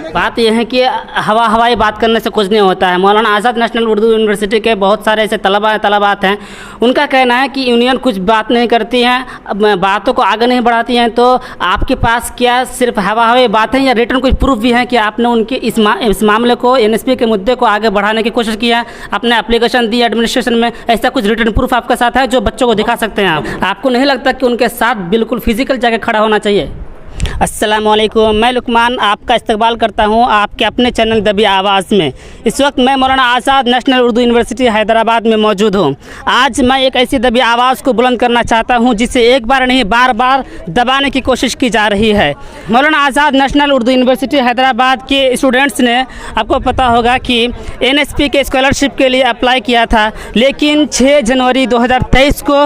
बात यह है कि हवाई बात करने से कुछ नहीं होता है। मौलाना आज़ाद नेशनल उर्दू यूनिवर्सिटी के बहुत सारे ऐसे तलबात हैं, उनका कहना है कि यूनियन कुछ बात नहीं करती हैं, बातों को आगे नहीं बढ़ाती हैं। तो आपके पास क्या सिर्फ हवाई बात है या रिटर्न कुछ प्रूफ भी है कि आपने उनके इस मामले को, एनएसपी के मुद्दे को आगे बढ़ाने की कोशिश की है, आपने एप्लीकेशन दी एडमिनिस्ट्रेशन में, ऐसा कुछ रिटर्न प्रूफ आपके साथ है जो बच्चों को दिखा सकते हैं आप? आपको नहीं लगता कि उनके साथ बिल्कुल फिजिकल जाके खड़ा होना चाहिए? अस्सलामुअलैकुम, मैं लुकमान आपका इस्तकबाल करता हूं आपके अपने चैनल दबी आवाज़ में। इस वक्त मैं मौलाना आज़ाद नेशनल उर्दू यूनिवर्सिटी हैदराबाद में मौजूद हूं। आज मैं एक ऐसी दबी आवाज़ को बुलंद करना चाहता हूं जिसे एक बार नहीं बार बार दबाने की कोशिश की जा रही है। मौलाना आज़ाद नेशनल उर्दू यूनिवर्सिटी हैदराबाद के स्टूडेंट्स ने, आपको पता होगा कि एनएसपी के स्कॉलरशिप के लिए अप्लाई किया था, लेकिन 6 जनवरी 2023 को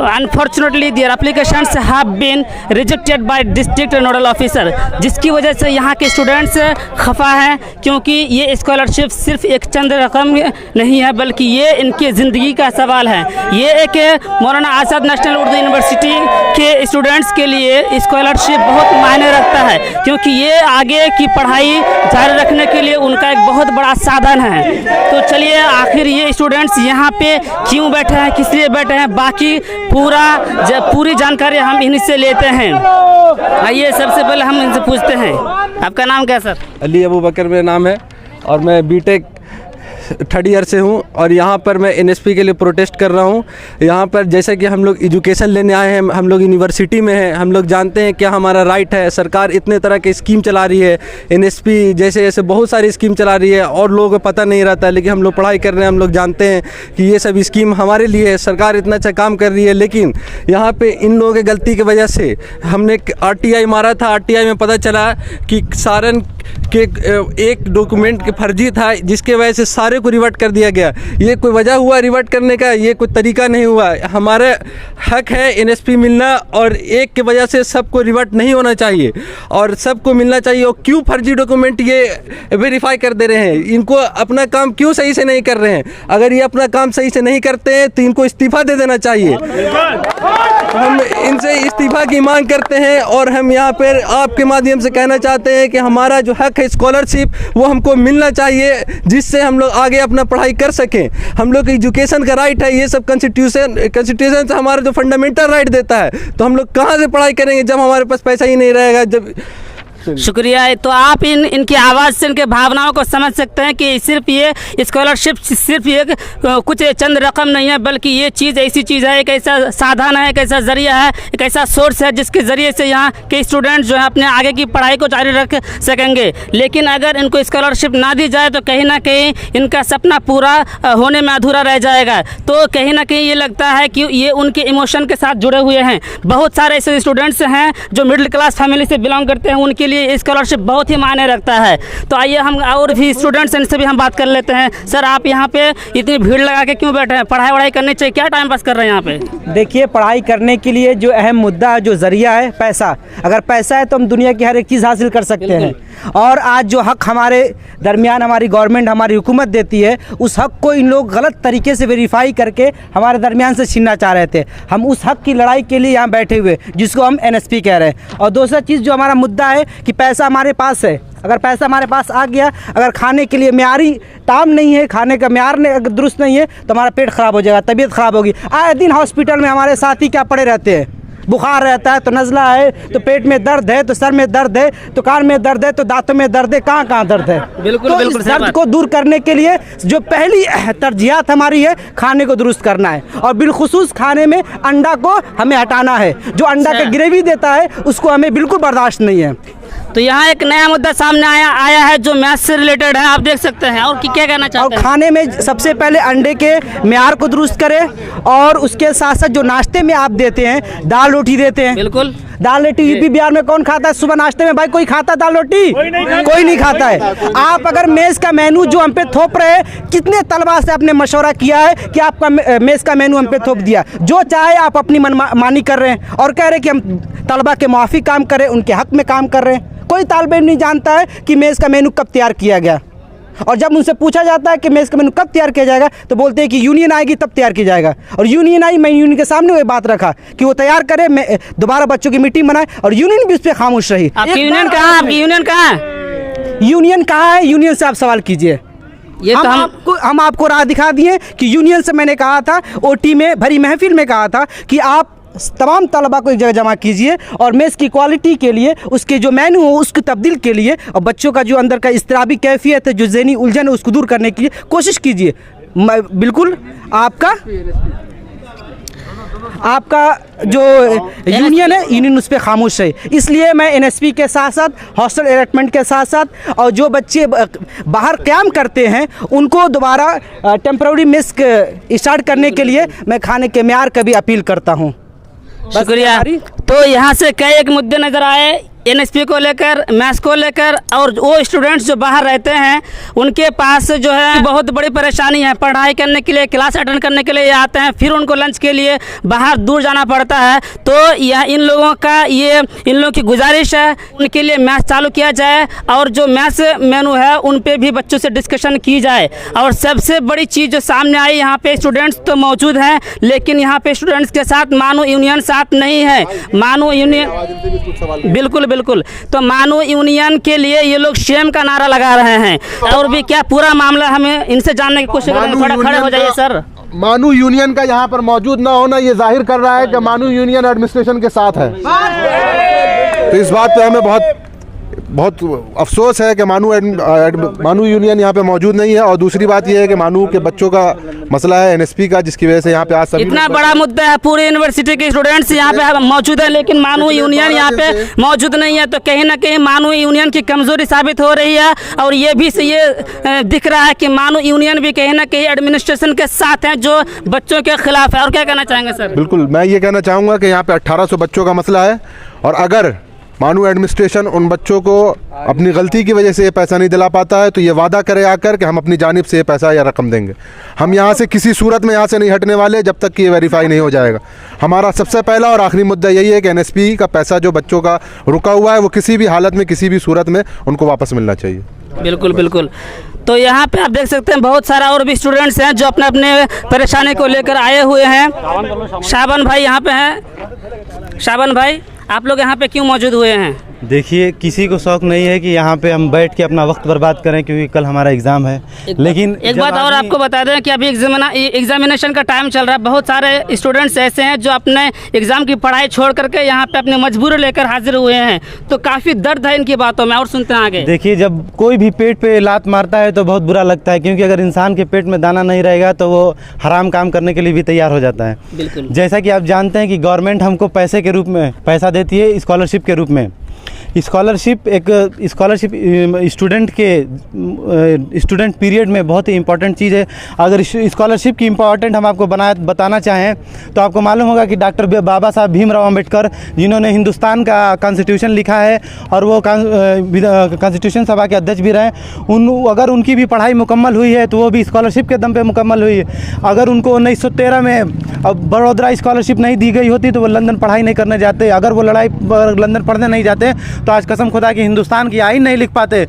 unfortunately their applications have been rejected by district nodal officer, जिसकी वजह से यहाँ के स्टूडेंट्स खफा हैं, क्योंकि ये स्कॉलरशिप सिर्फ एक चंद रकम नहीं है बल्कि ये इनकी ज़िंदगी का सवाल है। ये एक मौलाना आज़ाद नेशनल उर्दू यूनिवर्सिटी के स्टूडेंट्स के लिए स्कॉलरशिप बहुत मायने रखता है, क्योंकि ये आगे की पढ़ाई जारी रखने के लिए उनका एक बहुत बड़ा साधन है। तो चलिए, आखिर ये स्टूडेंट्स यहाँ पे क्यों बैठे हैं, किस लिए बैठे हैं, बाकी पूरी जानकारी हम इन्हीं से लेते हैं। आइए, सबसे पहले हम इनसे पूछते हैं, आपका नाम क्या सर? अली अबू बकर मेरा नाम है और मैं बीटेक 3rd ईयर से हूँ और यहाँ पर मैं एनएसपी के लिए प्रोटेस्ट कर रहा हूँ। यहाँ पर जैसे कि हम लोग एजुकेशन लेने आए हैं, हम लोग यूनिवर्सिटी में हैं, हम लोग जानते हैं क्या हमारा राइट है। सरकार इतने तरह की स्कीम चला रही है, एनएसपी जैसे बहुत सारी स्कीम चला रही है और लोगों को पता नहीं रहता है, लेकिन हम लोग पढ़ाई कर रहे हैं, हम लोग जानते हैं कि ये सब स्कीम हमारे लिए है। सरकार इतना अच्छा काम कर रही है, लेकिन यहाँ पर इन लोगों की गलती की वजह से हमने RTI मारा था। RTI में पता चला कि सारण के एक डॉक्यूमेंट के फर्जी था, जिसके वजह से सारे को रिवर्ट कर दिया गया। ये कोई वजह हुआ रिवर्ट करने का? ये कोई तरीका नहीं हुआ। हमारे हक है एनएसपी मिलना और एक की वजह से सबको रिवर्ट नहीं होना चाहिए और सबको मिलना चाहिए। और क्यों फर्जी डॉक्यूमेंट ये वेरीफाई कर दे रहे हैं? इनको अपना काम क्यों सही से नहीं कर रहे हैं? अगर ये अपना काम सही से नहीं करते हैं तो इनको इस्तीफ़ा दे देना चाहिए। हम इनसे इस्तीफ़ा की मांग करते हैं और हम यहाँ पर आपके माध्यम से कहना चाहते हैं कि हमारा जो हक है स्कॉलरशिप वो हमको मिलना चाहिए, जिससे हम लोग आगे अपना पढ़ाई कर सकें। हम लोग एजुकेशन का राइट है, ये सब कॉन्स्टिट्यूशन से हमारा जो फंडामेंटल राइट देता है, तो हम लोग कहाँ से पढ़ाई करेंगे जब हमारे पास पैसा ही नहीं रहेगा? जब शुक्रिया। तो आप इनकी आवाज़ से इनके भावनाओं को समझ सकते हैं कि सिर्फ ये स्कॉलरशिप सिर्फ एक कुछ चंद रकम नहीं है, बल्कि ये चीज़ ऐसी चीज़ है, एक ऐसा साधन है, एक ऐसा ज़रिया है, एक ऐसा सोर्स है जिसके ज़रिए से यहाँ के स्टूडेंट जो है अपने आगे की पढ़ाई को जारी रख सकेंगे। लेकिन अगर इनको स्कॉलरशिप ना दी जाए तो कहीं ना कहीं इनका सपना पूरा होने में अधूरा रह जाएगा। तो कहीं ना कहीं ये लगता है कि ये उनके इमोशन के साथ जुड़े हुए हैं। बहुत सारे ऐसे स्टूडेंट्स हैं जो मिडिल क्लास फैमिली से बिलोंग करते हैं, उनके स्कॉलरशिप बहुत ही मायने रखता है। तो आइए हम और भी स्टूडेंट्स इनसे भी हम बात कर लेते हैं। सर, आप यहाँ पे इतनी भीड़ लगा के क्यों बैठे हैं? पढ़ाई वढ़ाई करनी चाहिए, क्या टाइम पास कर रहे हैं यहाँ पे? देखिए, पढ़ाई करने के लिए जो अहम मुद्दा है, जो जरिया है, पैसा। अगर पैसा है तो हम दुनिया की हर एक चीज़ हासिल कर सकते हैं। और आज जो हक हमारे दरमियान हमारी गवर्नमेंट, हमारी हुकूमत देती है, उस हक को इन लोग गलत तरीके से वेरीफाई करके हमारे दरमियान से छीनना चाह रहे थे। हम उस हक की लड़ाई के लिए यहाँ बैठे हुए, जिसको हम एनएसपी कह रहे हैं। और दूसरा चीज़ जो हमारा मुद्दा है कि पैसा हमारे पास है, अगर पैसा हमारे पास आ गया, अगर खाने के लिए म्यारी ताम नहीं है, खाने का म्यार अगर दुरुस्त नहीं है, तो हमारा पेट ख़राब हो जाएगा, तबीयत ख़राब होगी। आए दिन हॉस्पिटल में हमारे साथी क्या पड़े रहते हैं, बुखार रहता है तो नज़ला है, तो पेट में दर्द है, तो सर में दर्द है, तो कान में दर्द है, तो दांतों में दर्द है, कहाँ कहाँ दर्द है। बिल्कुल, तो बिल्कुल इस दर्द को दूर करने के लिए जो पहली तरजीहात हमारी है, खाने को दुरुस्त करना है। और बिलखुसूस खाने में अंडा को हमें हटाना है। जो अंडा का ग्रेवी देता है उसको हमें बिल्कुल बर्दाश्त नहीं है। तो यहाँ एक नया मुद्दा सामने आया है जो मैथ से रिलेटेड है, आप देख सकते हैं। और क्या कहना चाहते हैं? और खाने में सबसे पहले अंडे के म्यार को दुरुस्त करें और उसके साथ साथ जो नाश्ते में आप देते हैं, दाल रोटी देते हैं। बिल्कुल, दाल रोटी यूपी बिहार में कौन खाता है सुबह नाश्ते में? भाई कोई खाता है दाल रोटी? कोई नहीं खाता है। आप अगर मेज़ का मेनू जो हम पे थोप रहे हैं, कितने तलबा से आपने मशवरा किया है कि आपका मेज़ का मेनू हम पे थोप दिया? जो चाहे आप अपनी मनमानी कर रहे हैं और कह रहे हैं कि हम तलबा के मुआफ़ी काम कर रहे हैं, उनके हक में काम कर रहे हैं। कोई तालिब इल्म नहीं जानता है कि मेज़ का मेनू कब तैयार किया गया। और जब उनसे पूछा जाता है कि मेज़ का मेनू कब तैयार किया जाएगा, तो बोलते हैं कि यूनियन आएगी तब तैयार किया जाएगा। और यूनियन आई, मैं यूनियन के सामने वो बात रखा कि वो तैयार करे, मैं दोबारा बच्चों की मीटिंग बनाए, और यूनियन भी उस पर खामोश रही। आपकी यूनियन कहाँ है? आपकी यूनियन कहाँ है? यूनियन कहाँ है, यूनियन से आप सवाल कीजिए। ये तो हम आपको राह दिखा दिए कि यूनियन से मैंने कहा था, ओटी में भरी महफिल में कहा था कि आप तमाम तलबा को एक जगह जमा कीजिए और मेस की क्वालिटी के लिए, उसके जो मेनू हो उसको तब्दील के लिए, और बच्चों का जो अंदर का इस्तिराबी कैफियत है, जो ज़हनी उलझन है, उसको दूर करने के लिए कोशिश कीजिए। बिल्कुल आपका जो यूनियन है, यूनियन उस पर खामोश है। इसलिए मैं एनएसपी के साथ साथ, हॉस्टल अलॉटमेंट के साथ साथ, और जो बच्चे बाहर क़याम करते हैं उनको दोबारा टेम्पररी मेस स्टार्ट करने के लिए मैं खाने के म्यार का भी अपील करता हूँ। शुक्रिया। तो यहाँ से कई एक मुद्दे नज़र आए एनएसपी को लेकर, मैथ्स को लेकर, और वो स्टूडेंट्स जो बाहर रहते हैं उनके पास जो है बहुत बड़ी परेशानी है। पढ़ाई करने के लिए, क्लास अटेंड करने के लिए आते हैं, फिर उनको लंच के लिए बाहर दूर जाना पड़ता है। तो यह इन लोगों की गुजारिश है उनके लिए मैथ्स चालू किया जाए, और जो मैथ्स मेनू है उन पे भी बच्चों से डिस्कशन की जाए। और सबसे बड़ी चीज़ जो सामने आई, यहाँ पे स्टूडेंट्स तो मौजूद हैं, लेकिन यहाँ पे स्टूडेंट्स के साथ मानो यूनियन साथ नहीं है। मानो यूनियन बिल्कुल तो मानो यूनियन के लिए ये लोग शेम का नारा लगा रहे हैं। और भी क्या पूरा मामला हमें इनसे जानने की कोशिश करेंगे। थोड़ा खड़े हो जाइए सर। मानू यूनियन का यहाँ पर मौजूद ना होना ये जाहिर कर रहा है कि मानू यूनियन एडमिनिस्ट्रेशन के साथ है। तो इस बात पे हमें बहुत अफसोस है कि मानू यूनियन यहाँ पे मौजूद नहीं है। और दूसरी बात यह है कि मानू के बच्चों का मसला है एनएसपी का, जिसकी वजह से यहाँ पे आज सभी इतना बड़ा मुद्दा है, पूरी यूनिवर्सिटी के स्टूडेंट्स यहाँ पे मौजूद है, लेकिन मानू यूनियन यहाँ पे मौजूद नहीं है। तो कहीं ना कहीं मानू यूनियन की कमजोरी साबित हो रही है। और ये भी ये दिख रहा है कि मानू यूनियन भी कहीं ना कहीं एडमिनिस्ट्रेशन के साथ है, जो बच्चों के खिलाफ है। और क्या कहना चाहेंगे सर? बिल्कुल, मैं ये कहना चाहूँगा कि यहाँ पे 1800 बच्चों का मसला है, और अगर मानू एडमिनिस्ट्रेशन उन बच्चों को अपनी गलती की वजह से ये पैसा नहीं दिला पाता है तो ये वादा करे आकर कि हम अपनी जानिब से ये पैसा या रकम देंगे। हम यहाँ से किसी सूरत में यहाँ से नहीं हटने वाले जब तक कि ये वेरीफाई नहीं हो जाएगा। हमारा सबसे पहला और आखिरी मुद्दा यही है कि एनएसपी का पैसा जो बच्चों का रुका हुआ है वो किसी भी हालत में, किसी भी सूरत में उनको वापस मिलना चाहिए। बिल्कुल। तो यहाँ पे आप देख सकते हैं बहुत सारा और भी स्टूडेंट्स हैं जो अपने अपने परेशानी को लेकर आए हुए हैं। शाबान भाई यहाँ पे हैं। शाबान भाई, आप लोग यहाँ पे क्यों मौजूद हुए हैं? देखिए, किसी को शौक नहीं है कि यहाँ पे हम बैठ के अपना वक्त बर्बाद करें, क्योंकि कल हमारा एग्ज़ाम है। लेकिन एक बात और आपको बता दें कि अभी एग्जामिनेशन का टाइम चल रहा है। बहुत सारे स्टूडेंट्स ऐसे हैं जो अपने एग्ज़ाम की पढ़ाई छोड़ करके यहाँ पे अपनी मजबूरी लेकर हाजिर हुए हैं। तो काफ़ी दर्द है इनकी बातों में। और सुनते हैं आगे। देखिए, जब कोई भी पेट पे लात मारता है तो बहुत बुरा लगता है, क्योंकि अगर इंसान के पेट में दाना नहीं रहेगा तो वो हराम काम करने के लिए भी तैयार हो जाता है। बिल्कुल। जैसा कि आप जानते हैं कि गवर्नमेंट हमको पैसे के रूप में पैसा देती है, स्कॉलरशिप के रूप में। स्कॉलरशिप स्टूडेंट पीरियड में बहुत ही इंपॉर्टेंट चीज़ है। अगर स्कॉलरशिप की इम्पॉर्टेंट हम आपको बताना चाहें तो आपको मालूम होगा कि डॉक्टर बाबा साहब भीमराव अम्बेडकर, जिन्होंने हिंदुस्तान का कॉन्स्टिट्यूशन लिखा है और वो कॉन्स्टिट्यूशन सभा के अध्यक्ष भी रहे, अगर उनकी भी पढ़ाई मुकम्मल हुई है तो वो भी स्कॉलरशिप के दम पे मुकम्मल हुई है। अगर उनको 1913 में बड़ौदा स्कॉलरशिप नहीं दी गई होती तो वो लंदन पढ़ाई नहीं करने जाते। अगर वो लंदन पढ़ने नहीं जाते तो आज कसम खुदा की हिंदुस्तान की आइन नहीं लिख पाते।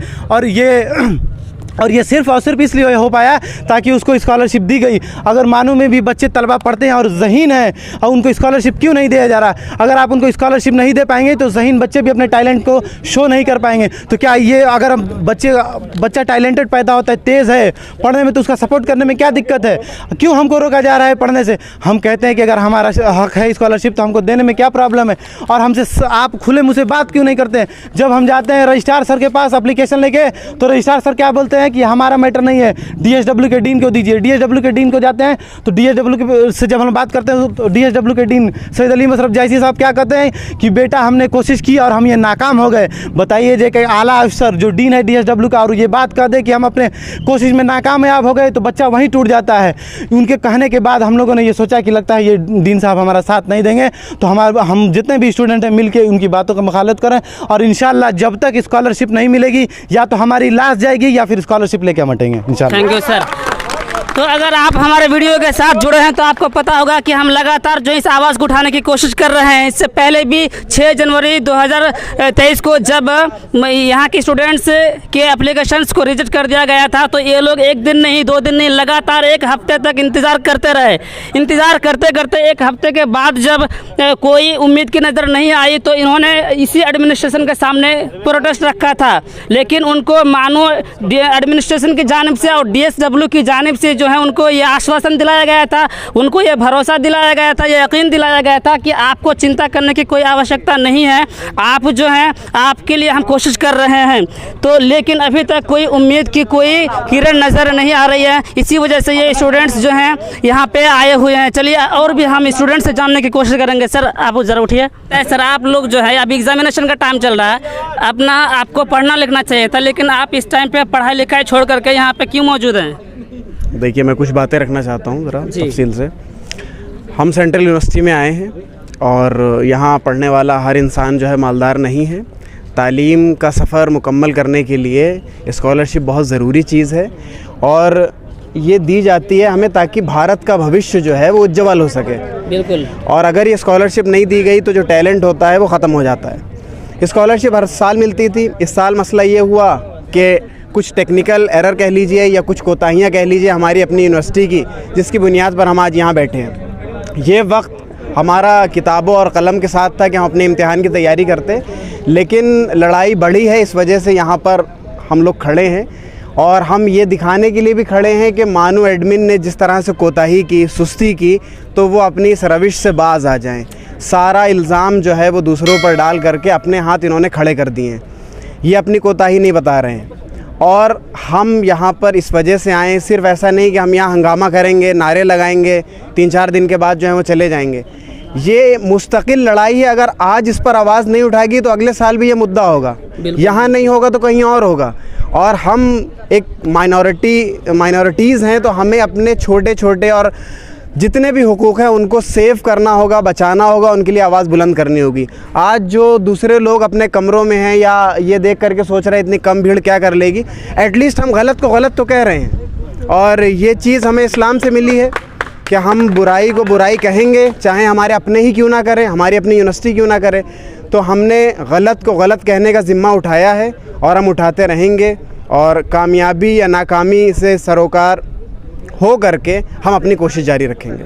और ये सिर्फ और सिर्फ इसलिए हो पाया ताकि उसको स्कॉलरशिप दी गई। अगर मानू में भी बच्चे तलबा पढ़ते हैं और ज़हीन है और उनको स्कॉलरशिप क्यों नहीं दिया जा रहा? अगर आप उनको स्कॉलरशिप नहीं दे पाएंगे तो ज़हीन बच्चे भी अपने टैलेंट को शो नहीं कर पाएंगे। तो क्या ये अगर हम बच्चा टैलेंटेड पैदा होता है, तेज़ है पढ़ने में, तो उसका सपोर्ट करने में क्या दिक्कत है? क्यों हमको रोका जा रहा है पढ़ने से? हम कहते हैं कि अगर हमारा हक है स्कॉलरशिप तो हमको देने में क्या प्रॉब्लम है? और हमसे आप खुले मुँह से बात क्यों नहीं करते? जब हम जाते हैं रजिस्ट्रार सर के पास एप्लीकेशन लेके तो रजिस्ट्रार सर क्या बोलते हैं कि हमारा मैटर नहीं है, डीएसडब्ल्यू के डीन को दीजिए। डीएसडब्ल्यू के डीन को जाते हैं तो डीएसडब्ल्यू से जब हम बात करते हैं तो डीएसडब्ल्यू के डीन सैयद अली मशरफ जैसी साहब क्या कहते हैं कि बेटा हमने कोशिश की और हम ये नाकाम हो गए। बताइए, जो कि आला अफसर जो डीन है डीएसडब्ल्यू का और ये बात कह दे कि हम अपने कोशिश में नाकामयाब हो गए तो बच्चा वहीं टूट जाता है। उनके कहने के बाद हम लोगों ने ये सोचा कि लगता है ये डीन साहब हमारा साथ नहीं देंगे, तो हम जितने भी स्टूडेंट हैं मिल के उनकी बातों का मुखालत करें। और इंशाल्लाह जब तक स्कॉलरशिप नहीं मिलेगी या तो हमारी लाश जाएगी या फिर स्कॉलरशिप लेके हम हटेंगे इंशाल्लाह। Thank you sir. तो अगर आप हमारे वीडियो के साथ जुड़े हैं तो आपको पता होगा कि हम लगातार जो इस आवाज़ को उठाने की कोशिश कर रहे हैं। इससे पहले भी 6 जनवरी 2023 को जब यहाँ के स्टूडेंट्स के एप्लीकेशंस को रिजेक्ट कर दिया गया था तो ये लोग 1 दिन नहीं 2 दिन नहीं लगातार 1 हफ्ते तक इंतज़ार करते रहे। इंतज़ार करते करते 1 हफ्ते के बाद जब कोई उम्मीद की नज़र नहीं आई तो इन्होंने इसी एडमिनिस्ट्रेशन के सामने प्रोटेस्ट रखा था। लेकिन उनको मानो एडमिनिस्ट्रेशन की जानिब से और DSW की जानिब से जो है उनको ये आश्वासन दिलाया गया था, उनको ये भरोसा दिलाया गया था, ये यकीन दिलाया गया था कि आपको चिंता करने की कोई आवश्यकता नहीं है, आप जो हैं आपके लिए हम कोशिश कर रहे हैं। तो लेकिन अभी तक कोई उम्मीद की कोई किरण नज़र नहीं आ रही है। इसी वजह से ये स्टूडेंट्स जो हैं यहाँ पे आए हुए हैं। चलिए और भी हम स्टूडेंट से जानने की कोशिश करेंगे। सर आप ज़रा उठिए। सर आप लोग जो है अभी एग्जामिनेशन का टाइम चल रहा है, आपको पढ़ना लिखना चाहिए था, लेकिन आप इस टाइम पे पढ़ाई लिखाई छोड़ करके यहाँ पे क्यों मौजूद हैं? देखिए मैं कुछ बातें रखना चाहता हूँ ज़रा तफसील से। हम सेंट्रल यूनिवर्सिटी में आए हैं और यहाँ पढ़ने वाला हर इंसान जो है मालदार नहीं है। तालीम का सफ़र मुकम्मल करने के लिए स्कॉलरशिप बहुत ज़रूरी चीज़ है और ये दी जाती है हमें ताकि भारत का भविष्य जो है वो उज्ज्वल हो सके। बिल्कुल। और अगर ये स्कॉलरशिप नहीं दी गई तो जो टैलेंट होता है वो ख़त्म हो जाता है। स्कॉलरशिप हर साल मिलती थी, इस साल मसला ये हुआ कि कुछ टेक्निकल एरर कह लीजिए या कुछ कोताहियाँ कह लीजिए हमारी अपनी यूनिवर्सिटी की, जिसकी बुनियाद पर हम आज यहाँ बैठे हैं। ये वक्त हमारा किताबों और कलम के साथ था कि हम अपने इम्तिहान की तैयारी करते, लेकिन लड़ाई बढ़ी है, इस वजह से यहाँ पर हम लोग खड़े हैं। और हम ये दिखाने के लिए भी खड़े हैं कि मानो एडमिन ने जिस तरह से कोताही की, सुस्ती की, तो वो अपनी इस रविश से बाज आ जाएं। सारा इल्ज़ाम जो है वो दूसरों पर डाल करके अपने हाथ इन्होंने खड़े कर दिए हैं। ये अपनी कोताही नहीं बता रहे हैं और हम यहाँ पर इस वजह से आए। सिर्फ ऐसा नहीं कि हम यहाँ हंगामा करेंगे, नारे लगाएंगे, 3-4 दिन के बाद जो है वो चले जाएंगे। ये मुस्तकिल लड़ाई है। अगर आज इस पर आवाज़ नहीं उठाएगी तो अगले साल भी ये मुद्दा होगा, यहाँ नहीं होगा तो कहीं और होगा। और हम एक माइनॉरिटीज़ हैं तो हमें अपने छोटे छोटे और जितने भी हुकूक़ हैं उनको सेव करना होगा, बचाना होगा, उनके लिए आवाज़ बुलंद करनी होगी। आज जो दूसरे लोग अपने कमरों में हैं या ये देख करके सोच रहे हैं इतनी कम भीड़ क्या कर लेगी, एटलीस्ट हम गलत को गलत तो कह रहे हैं। और ये चीज़ हमें इस्लाम से मिली है कि हम बुराई को बुराई कहेंगे, चाहे हमारे अपने ही क्यों ना करें, हमारी अपनी यूनिवर्सिटी क्यों ना करे। तो हमने गलत को गलत कहने का ज़िम्मा उठाया है और हम उठाते रहेंगे और कामयाबी या नाकामी से सरोकार हो करके हम अपनी कोशिश जारी रखेंगे।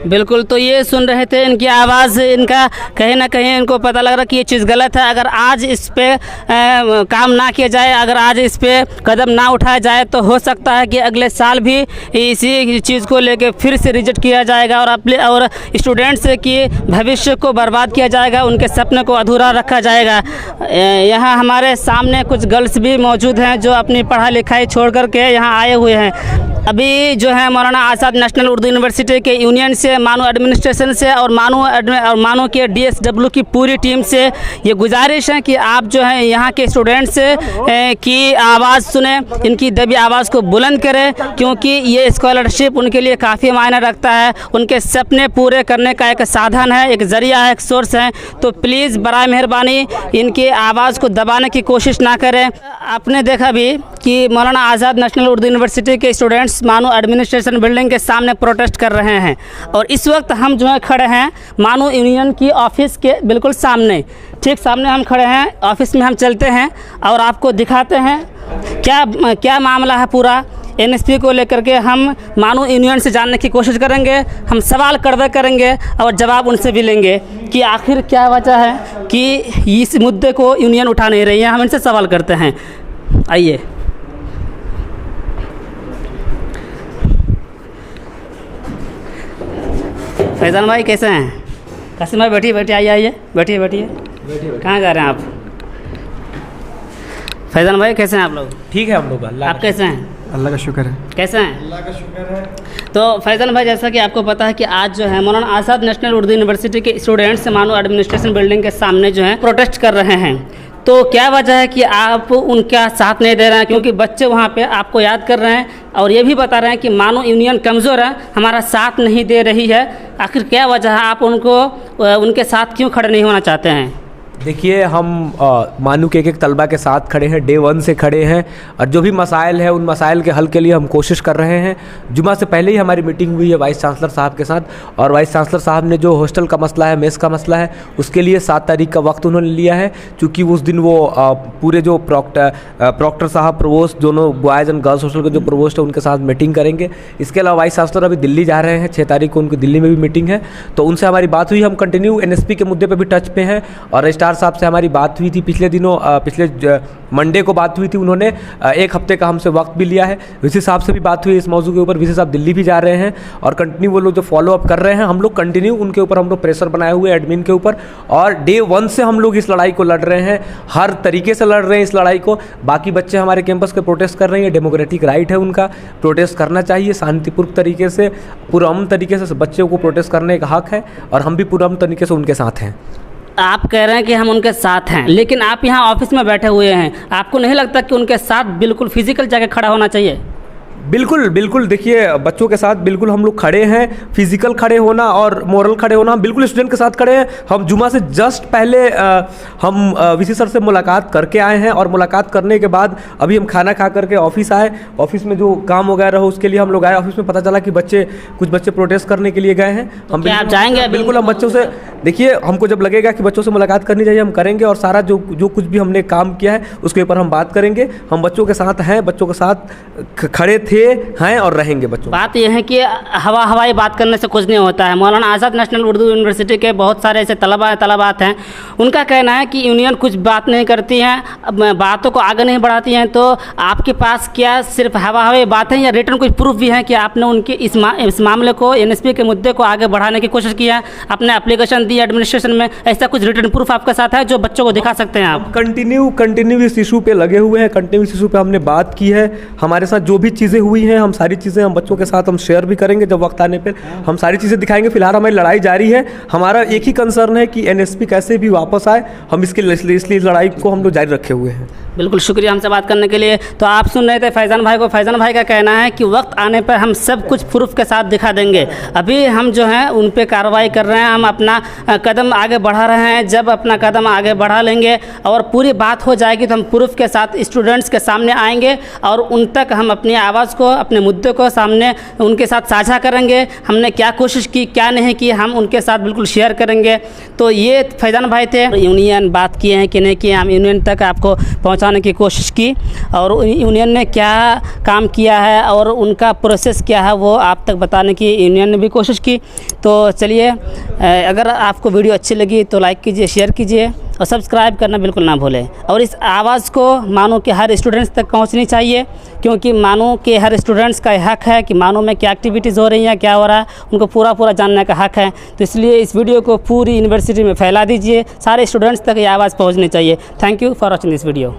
बिल्कुल। तो ये सुन रहे थे इनकी आवाज़, इनका कहीं ना कहीं इनको पता लग रहा कि ये चीज़ गलत है। अगर आज इस पे काम ना किया जाए, अगर आज इस पे कदम ना उठाया जाए तो हो सकता है कि अगले साल भी इसी चीज़ को लेके फिर से रिजेक्ट किया जाएगा और स्टूडेंट्स की भविष्य को बर्बाद किया जाएगा, उनके सपने को अधूरा रखा जाएगा। यहाँ हमारे सामने कुछ गर्ल्स भी मौजूद हैं जो अपनी पढ़ाई लिखाई छोड़ करके यहाँ आए हुए हैं। अभी जो है मौलाना आज़ाद नेशनल उर्दू यूनिवर्सिटी के यूनियन से, मानो एडमिनिस्ट्रेशन से और मानो के DSW की पूरी टीम से ये गुजारिश है कि आप जो है यहाँ के स्टूडेंट्स की आवाज़ सुने, इनकी दबी आवाज़ को बुलंद करें, क्योंकि ये स्कॉलरशिप उनके लिए काफ़ी मायने रखता है, उनके सपने पूरे करने का एक साधन है, एक ज़रिया है, एक सोर्स है। तो प्लीज़ बराए मेहरबानी इनकी आवाज़ को दबाने की कोशिश ना करें। आपने देखा भी कि मौलाना आज़ाद नेशनल उर्दू यूनिवर्सिटी के स्टूडेंट्स मानो एडमिनिस्ट्रेशन बिल्डिंग के सामने प्रोटेस्ट कर रहे हैं और इस वक्त हम जो है खड़े हैं मानो यूनियन की ऑफिस के बिल्कुल सामने, ठीक सामने हम खड़े हैं। ऑफिस में हम चलते हैं और आपको दिखाते हैं क्या मामला है पूरा। NSP को लेकर के हम मानो यूनियन से जानने की कोशिश करेंगे, हम सवाल करवे करेंगे और जवाब उनसे भी लेंगे कि आखिर क्या वजह है कि इस मुद्दे को यूनियन उठा नहीं रही है। हम इनसे सवाल करते हैं। आइए। फैज़ान भाई कैसे हैं? कासिम भाई बैठिए आइए बैठिए। कहाँ जा रहे हैं आप? फैज़ान भाई कैसे हैं आप लोग? ठीक है हम लोग। आप कैसे हैं? अल्लाह का शुक्र है। कैसे हैं? अल्लाह का शुक्र है। तो फैज़ान भाई जैसा कि आपको पता है कि आज जो है मौलाना आज़ाद नेशनल उर्दू यूनिवर्सिटी के स्टूडेंट्स मानो एडमिनिस्ट्रेशन बिल्डिंग के सामने जो है प्रोटेस्ट कर रहे हैं। तो क्या वजह है कि आप उनका साथ नहीं दे रहे हैं? क्योंकि बच्चे वहाँ पे आपको याद कर रहे हैं और ये भी बता रहे हैं कि मानो यूनियन कमज़ोर है, हमारा साथ नहीं दे रही है। आखिर क्या वजह है? आप उनके साथ क्यों खड़े नहीं होना चाहते हैं? देखिए, हम मानू के एक तलबा के साथ खड़े हैं, डे 1 से खड़े हैं, और जो भी मसाइल है उन मसाइल के हल के लिए हम कोशिश कर रहे हैं। जुमा से पहले ही हमारी मीटिंग हुई है वाइस चांसलर साहब के साथ, और वाइस चांसलर साहब ने जो हॉस्टल का मसला है, मेस का मसला है, उसके लिए 7 तारीख का वक्त उन्होंने लिया है, क्योंकि उस दिन वो पूरे जो प्रॉक्टर साहब, प्रोवोस्ट, दोनों बॉयज़ एंड गर्ल्स हॉस्टल के जो प्रोवोस्ट है उनके साथ मीटिंग करेंगे। इसके अलावा वाइस चांसलर अभी दिल्ली जा रहे हैं, 6 तारीख को उनकी दिल्ली में भी मीटिंग है, तो उनसे हमारी बात हुई। हम कंटिन्यू NSP के मुद्दे पर भी टच पे हैं, और रजिस्ट्रार साहब से हमारी बात हुई थी पिछले दिनों, पिछले मंडे को बात हुई थी, उन्होंने 1 हफ्ते का हमसे वक्त भी लिया है। वीसी साहब से भी बात हुई इस मौजू के ऊपर, वीसी साहब दिल्ली भी जा रहे हैं, और कंटिन्यू वो लोग जो फॉलो अप कर रहे हैं, हम लोग कंटिन्यू उनके ऊपर हम लोग प्रेशर बनाए हुए एडमिन के ऊपर, और डे 1 से हम लोग इस लड़ाई को लड़ रहे हैं, हर तरीके से लड़ रहे हैं इस लड़ाई को। बाकी बच्चे हमारे कैंपस के प्रोटेस्ट कर रहे हैं, डेमोक्रेटिक राइट है उनका, प्रोटेस्ट करना चाहिए शांतिपूर्ण तरीके से, पुरअमन तरीके से बच्चों को प्रोटेस्ट करने का हक है, और हम भी पुरअमन तरीके से उनके साथ हैं। आप कह रहे हैं कि हम उनके साथ हैं, लेकिन आप यहाँ ऑफिस में बैठे हुए हैं, आपको नहीं लगता कि उनके साथ बिल्कुल फिजिकल जाके खड़ा होना चाहिए? बिल्कुल बिल्कुल, देखिए बच्चों के साथ बिल्कुल हम लोग खड़े हैं, फिजिकल खड़े होना और मोरल खड़े होना, हम बिल्कुल स्टूडेंट के साथ खड़े हैं। हम जुमा से जस्ट पहले हम वीसी सर से मुलाकात करके आए हैं, और मुलाकात करने के बाद अभी हम खाना खा करके ऑफिस आए। ऑफिस में जो काम वगैरह हो उसके लिए हम लोग आए, ऑफिस में पता चला कि कुछ बच्चे प्रोटेस्ट करने के लिए गए हैं। हम आप जाएंगे? बिल्कुल, हम बच्चों से, देखिए हमको जब लगेगा कि बच्चों से मुलाकात करनी चाहिए हम करेंगे, और सारा जो कुछ भी हमने काम किया है उसके ऊपर हम बात करेंगे। हम बच्चों के साथ हैं, बच्चों के साथ खड़े थे, हैं और रहेंगे बच्चों। बात यह है कि हवाई बात करने से कुछ नहीं होता है। मौलाना आज़ाद नेशनल उर्दू यूनिवर्सिटी के बहुत सारे ऐसे तलबात हैं, उनका कहना है कि यूनियन कुछ बात नहीं करती हैं, बातों को आगे नहीं बढ़ाती हैं। तो आपके पास क्या सिर्फ हवाई बात है, या रिटर्न कुछ प्रूफ भी है कि आपने उनके इस मामले को, NSP के मुद्दे को आगे बढ़ाने की कोशिश की है, आपने एप्लीकेशन दी एडमिनिस्ट्रेशन में, ऐसा कुछ रिटर्न प्रूफ आपके साथ है जो बच्चों को दिखा सकते हैं आप? कंटिन्यू इस इशू पे लगे हुए हैं, कंटिन्यू इस इशू पे हमने बात की है। हमारे साथ जो भी चीज़ें हुई हैं, हम सारी चीज़ें हम बच्चों के साथ हम शेयर भी करेंगे, जब वक्त आने पर हम सारी चीज़ें दिखाएंगे। फिलहाल हमारी लड़ाई जारी है, हमारा एक ही कंसर्न है कि NSP कैसे भी वापस आए, हम इसलिए लड़ाई को हम लोग जारी रखे हुए हैं। बिल्कुल, शुक्रिया हमसे बात करने के लिए। तो आप सुन रहे थे फैज़ान भाई को। फैज़ान भाई का कहना है कि वक्त आने पर हम सब कुछ प्रूफ के साथ दिखा देंगे, अभी हम जो हैं उन पे कार्रवाई कर रहे हैं, हम अपना कदम आगे बढ़ा रहे हैं। जब अपना कदम आगे बढ़ा लेंगे और पूरी बात हो जाएगी तो हम प्रूफ के साथ स्टूडेंट्स के सामने आएंगे, और उन तक हम अपनी आवाज़ को, अपने मुद्दे को सामने उनके साथ साझा करेंगे। हमने क्या कोशिश की, क्या नहीं की, हम उनके साथ बिल्कुल शेयर करेंगे। तो ये फैज़ान भाई थे। यूनियन बात किए हैं कि नहीं किए, हम यूनियन तक आपको पहुंचाने की कोशिश की, और यूनियन ने क्या काम किया है और उनका प्रोसेस क्या है वो आप तक बताने की यूनियन ने भी कोशिश की। तो चलिए, अगर आपको वीडियो अच्छी लगी तो लाइक कीजिए, शेयर कीजिए, और सब्सक्राइब करना बिल्कुल ना भूलें। और इस आवाज़ को मानो के हर स्टूडेंट्स तक पहुंचनी चाहिए, क्योंकि मानो के हर स्टूडेंट्स का हक है कि मानो में क्या एक्टिविटीज़ हो रही हैं, क्या हो रहा है, उनको पूरा जानने का हक है। तो इसलिए इस वीडियो को पूरी यूनिवर्सिटी में फैला दीजिए, सारे स्टूडेंट्स तक ये आवाज़ पहुंचनी चाहिए। Thank you for watching this video.